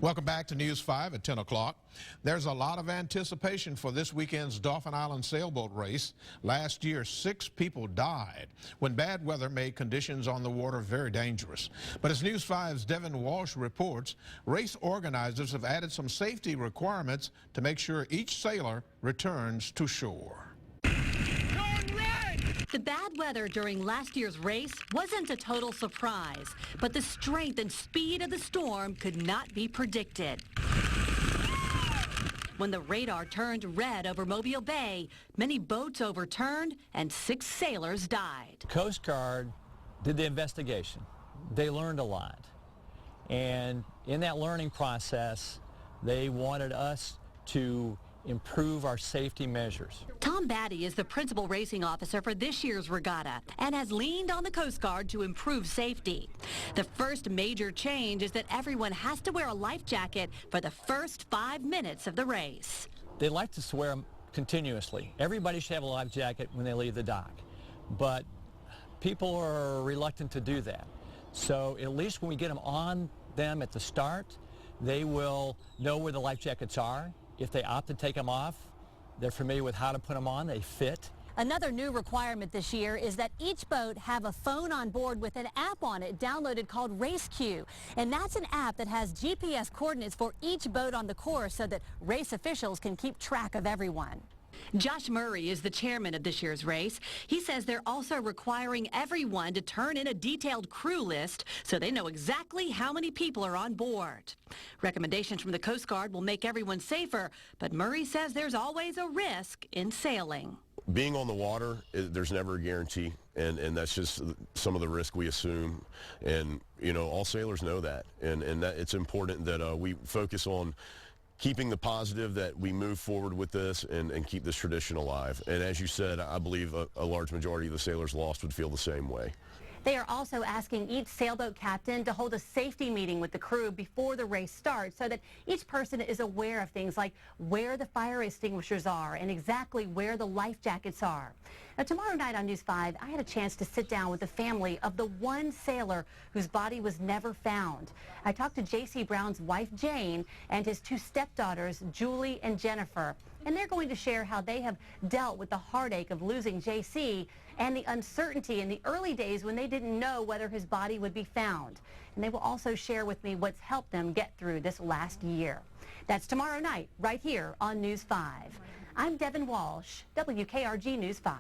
Welcome back to News 5 at 10 o'clock. There's a lot of anticipation for this weekend's Dauphin Island sailboat race. Last year, 6 people died when bad weather made conditions on the water very dangerous. But as News 5's Devin Walsh reports, race organizers have added some safety requirements to make sure each sailor returns to shore. The bad weather during last year's race wasn't a total surprise, but the strength and speed of the storm could not be predicted. When the radar turned red over Mobile Bay, many boats overturned and 6 sailors died. The Coast Guard did the investigation. They learned a lot. And in that learning process, they wanted us to improve our safety measures. Tom Batty is the principal racing officer for this year's regatta and has leaned on the Coast Guard to improve safety. The first major change is that everyone has to wear a life jacket for the first 5 minutes of the race. They like to wear them continuously. Everybody should have a life jacket when they leave the dock, but people are reluctant to do that. So at least when we get them on them at the start, they will know where the life jackets are. If they opt to take them off, they're familiar with how to put them on, they fit. Another new requirement this year is that each boat have a phone on board with an app on it downloaded called RaceQ. And that's an app that has GPS coordinates for each boat on the course so that race officials can keep track of everyone. Josh Murray is the chairman of this year's race. He says they're also requiring everyone to turn in a detailed crew list so they know exactly how many people are on board. Recommendations from the Coast Guard will make everyone safer, but Murray says there's always a risk in sailing. Being on the water, there's never a guarantee, and that's just some of the risk we assume. And, you know, all sailors know that, and that it's important that we focus on keeping the positive, that we move forward with this and keep this tradition alive. And as you said, I believe a large majority of the sailors lost would feel the same way. They are also asking each sailboat captain to hold a safety meeting with the crew before the race starts so that each person is aware of things like where the fire extinguishers are and exactly where the life jackets are. Now, tomorrow night on News 5, I had a chance to sit down with the family of the one sailor whose body was never found. I talked to J.C. Brown's wife, Jane, and his 2 stepdaughters, Julie and Jennifer. And they're going to share how they have dealt with the heartache of losing J.C. and the uncertainty in the early days when they didn't know whether his body would be found. And they will also share with me what's helped them get through this last year. That's tomorrow night, right here on News 5. I'm Devin Walsh, WKRG News 5.